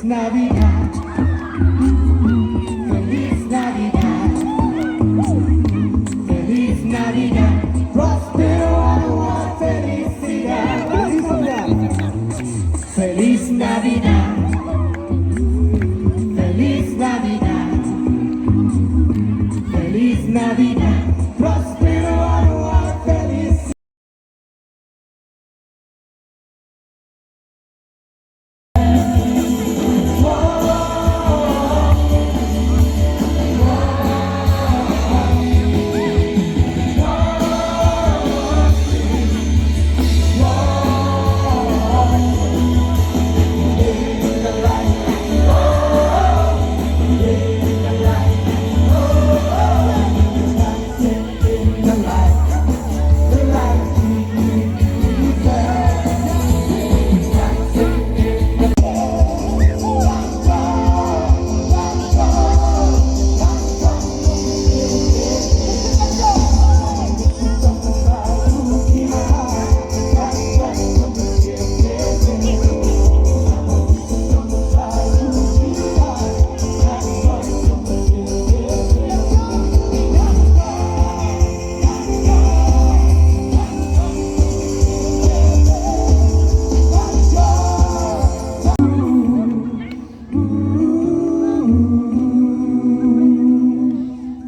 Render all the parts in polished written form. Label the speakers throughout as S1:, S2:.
S1: Navidad, Feliz Navidad, Feliz Navidad, próspero año, felicidad. Feliz Navidad, Feliz Navidad, Feliz Navidad, próspero año, felicidad.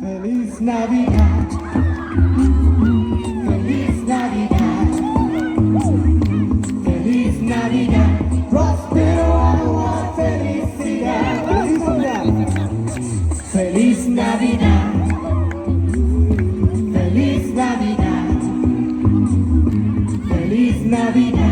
S1: Feliz Navidad, Feliz Navidad, Feliz Navidad, próspero año, felicidad. Feliz Navidad, Feliz Navidad, Feliz Navidad.